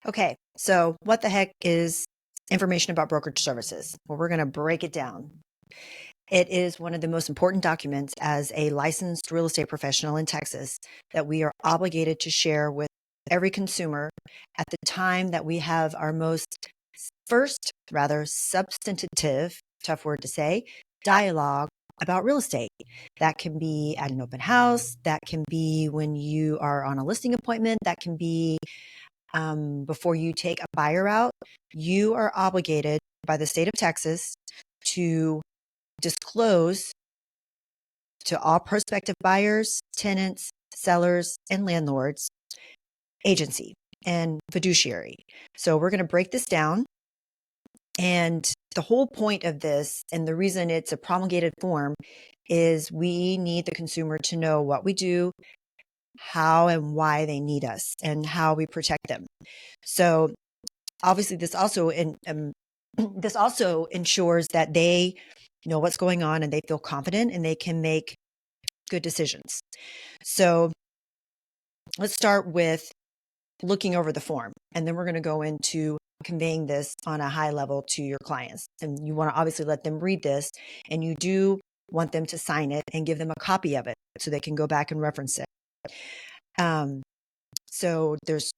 Okay, so what the heck is information about brokerage services? Well, we're going to break it down. It is one of the most important documents as a licensed real estate professional in Texas that we are obligated to share with every consumer at the time that we have our rather substantive, tough word to say, dialogue about real estate. That can be at an open house. That can be when you are on a listing appointment. That can be before you take a buyer out. You are obligated by the state of Texas to disclose to all prospective buyers, tenants, sellers, and landlords, agency and fiduciary. So we're going to break this down. And the whole point of this, and the reason it's a promulgated form, is we need the consumer to know what we do, how and why they need us, and how we protect them. So obviously this also ensures that they know what's going on and they feel confident and they can make good decisions. So let's start with looking over the form, and then we're going to go into conveying this on a high level to your clients. And you want to obviously let them read this, and you do want them to sign it and give them a copy of it so they can go back and reference it. So there's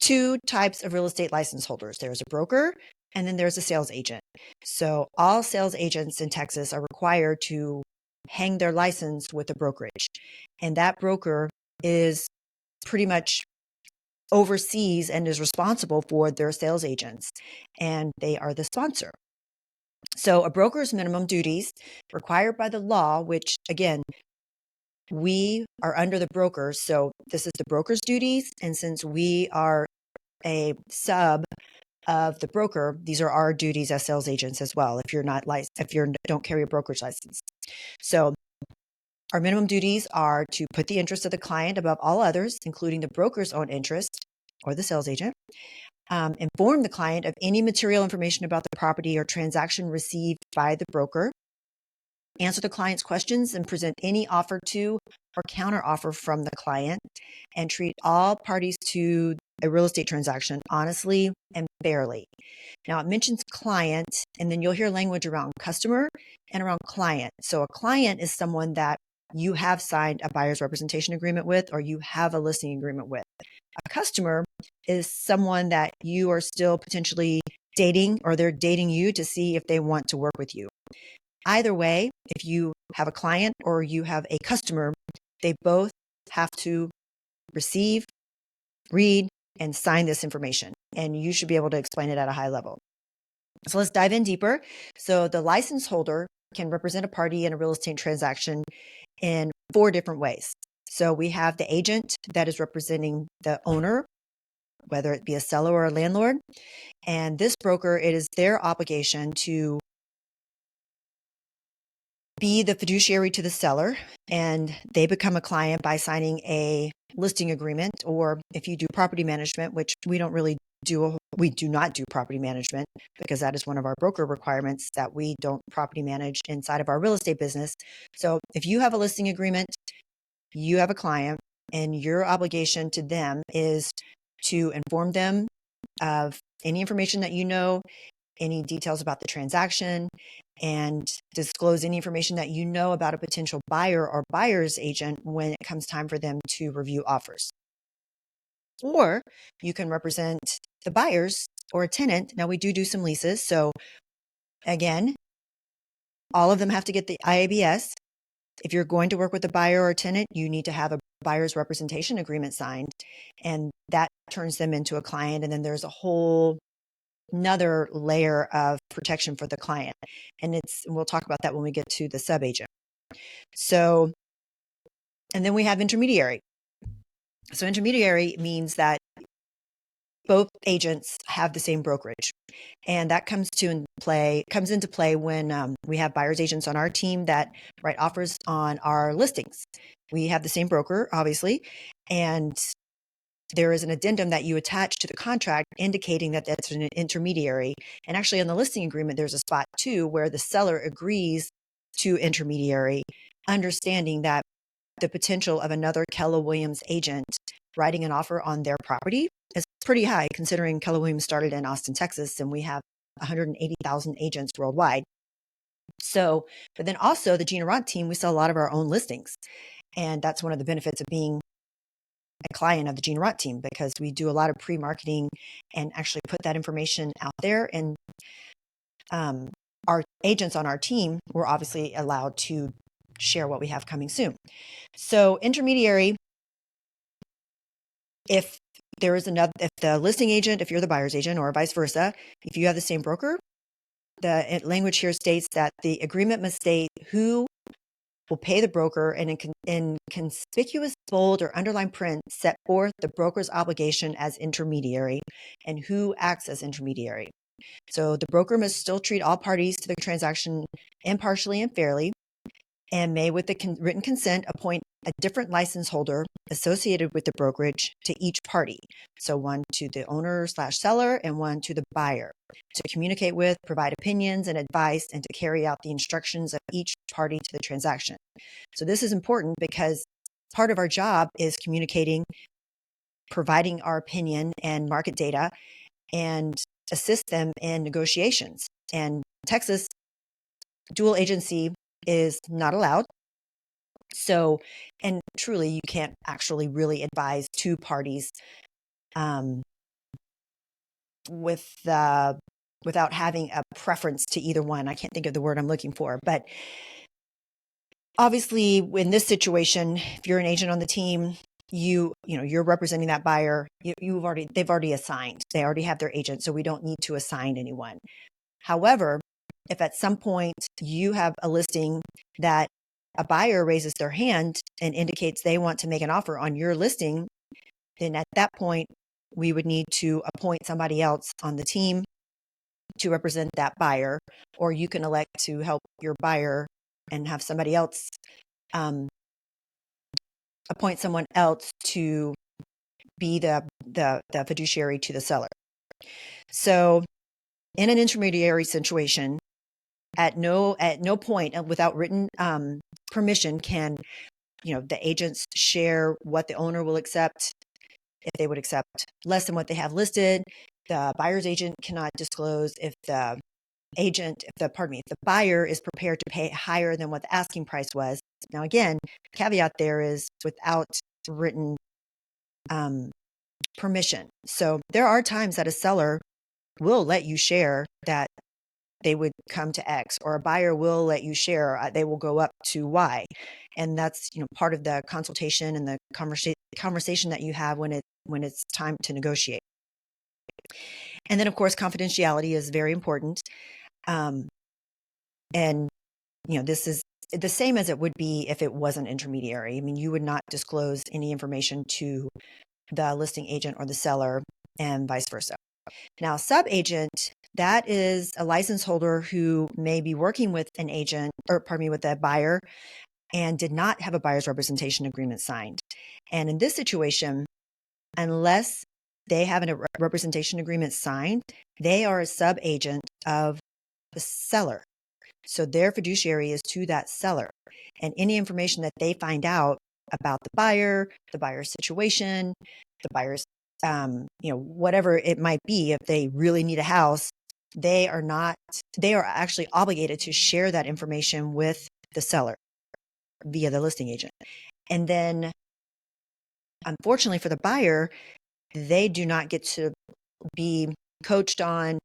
two types of real estate license holders. There's a broker and then there's a sales agent. So all sales agents in Texas are required to hang their license with a brokerage. And that broker is pretty much oversees and is responsible for their sales agents, and they are the sponsor. So a broker's minimum duties required by the law, which again, we are under the brokers. So this is the broker's duties. And since we are a sub of the broker, these are our duties as sales agents as well. If you're not licensed, if you don't carry a brokerage license. So our minimum duties are to put the interest of the client above all others, including the broker's own interest or the sales agent. Inform the client of any material information about the property or transaction received by the broker. Answer the client's questions and present any offer to or counter offer from the client, and treat all parties to a real estate transaction honestly and fairly. Now it mentions client, and then you'll hear language around customer and around client. So a client is someone that you have signed a buyer's representation agreement with, or you have a listing agreement with. A customer is someone that you are still potentially dating, or they're dating you to see if they want to work with you. Either way, if you have a client or you have a customer, they both have to receive, read, and sign this information. And you should be able to explain it at a high level. So let's dive in deeper. So the license holder can represent a party in a real estate transaction in 4 different ways. So we have the agent that is representing the owner, whether it be a seller or a landlord. And this broker, it is their obligation to be the fiduciary to the seller, and they become a client by signing a listing agreement. Or if you do property management, which we don't really do, we do not do property management because that is one of our broker requirements, that we don't property manage inside of our real estate business. So if you have a listing agreement, you have a client, and your obligation to them is to inform them of any information that you know, any details about the transaction, and disclose any information that you know about a potential buyer or buyer's agent when it comes time for them to review offers. Or you can represent the buyers or a tenant. Now we do some leases. So again, all of them have to get the IABS. If you're going to work with a buyer or a tenant, you need to have a buyer's representation agreement signed, and that turns them into a client. And then there's a whole another layer of protection for the client. And we'll talk about that when we get to the sub agent. So, and then we have intermediary. So intermediary means that both agents have the same brokerage. And that comes into play when we have buyer's agents on our team that write offers on our listings. We have the same broker, obviously, and there is an addendum that you attach to the contract indicating that that's an intermediary. And actually on the listing agreement, there's a spot too where the seller agrees to intermediary, understanding that the potential of another Keller Williams agent writing an offer on their property is pretty high considering Keller Williams started in Austin, Texas, and we have 180,000 agents worldwide. So, but then also the Gina Rod team, we sell a lot of our own listings. And that's one of the benefits of being a client of the Gina Rod team, because we do a lot of pre-marketing and actually put that information out there. And our agents on our team were obviously allowed to share what we have coming soon. So intermediary, if there is another, if the listing agent, if you're the buyer's agent or vice versa, if you have the same broker, the language here states that the agreement must state who will pay the broker, and in conspicuous bold or underlined print set forth the broker's obligation as intermediary and who acts as intermediary. So the broker must still treat all parties to the transaction impartially and fairly, and may, with the written consent, appoint a different license holder associated with the brokerage to each party. So one to the owner/seller and one to the buyer, to communicate with, provide opinions and advice, and to carry out the instructions of each party to the transaction. So this is important because part of our job is communicating, providing our opinion and market data, and assist them in negotiations. And Texas, dual agency is not allowed. So, and truly, you can't actually really advise two parties without having a preference to either one. I can't think of the word I'm looking for, but obviously, in this situation, if you're an agent on the team, you're representing that buyer. They've already assigned. They already have their agent, so we don't need to assign anyone. However, if at some point you have a listing that a buyer raises their hand and indicates they want to make an offer on your listing, then at that point, we would need to appoint somebody else on the team to represent that buyer, or you can elect to help your buyer and have somebody else appoint someone else to be the fiduciary to the seller. So in an intermediary situation, at no point without written permission can the agents share what the owner will accept. If they would accept less than what they have listed, the buyer's agent cannot disclose if the buyer is prepared to pay higher than what the asking price was. Now, again, caveat there is without written permission. So there are times that a seller will let you share that they would come to X, or a buyer will let you share they will go up to Y. And that's part of the consultation and the conversation that you have when it's time to negotiate. And then, of course, confidentiality is very important. And this is the same as it would be if it wasn't intermediary. I mean, you would not disclose any information to the listing agent or the seller, and vice versa. Now, sub-agent, that is a license holder who may be working with an agent, with a buyer, and did not have a buyer's representation agreement signed. And in this situation, unless they have a representation agreement signed, they are a sub-agent of the seller. So their fiduciary is to that seller. And any information that they find out about the buyer's situation, the buyer's, whatever it might be, if they really need a house, they are actually obligated to share that information with the seller via the listing agent. And then, unfortunately for the buyer, they do not get to be coached on,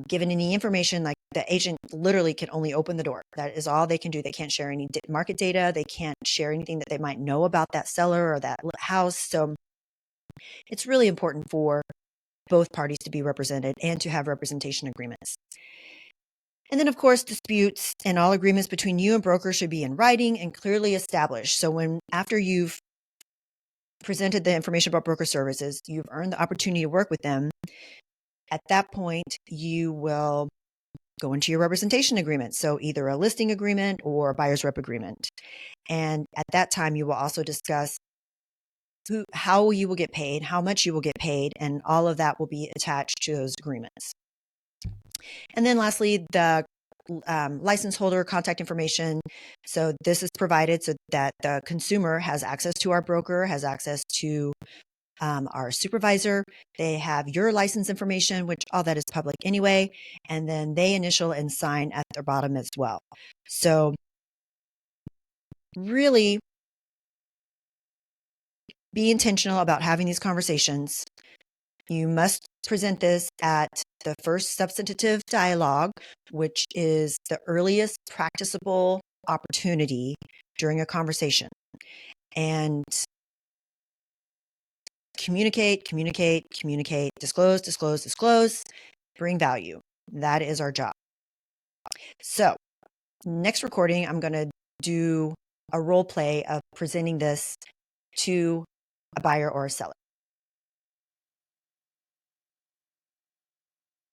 given any information. Like, the agent literally can only open the door. That is all they can do. They can't share any market data. They can't share anything that they might know about that seller or that house. So it's really important for both parties to be represented and to have representation agreements. And then, of course, disputes and all agreements between you and broker should be in writing and clearly established. So after you've presented the information about broker services, you've earned the opportunity to work with them. At that point, you will go into your representation agreement. So either a listing agreement or a buyer's rep agreement. And at that time, you will also discuss how you will get paid, how much you will get paid, and all of that will be attached to those agreements. And then lastly, the license holder contact information. So this is provided so that the consumer has access to our broker, has access to our supervisor. They have your license information, which all that is public anyway, and then they initial and sign at the bottom as well. So really be intentional about having these conversations. You must present this at the first substantive dialogue, which is the earliest practicable opportunity during a conversation. And communicate, disclose, bring value. That is our job. So next recording, I'm going to do a role play of presenting this to a buyer or a seller.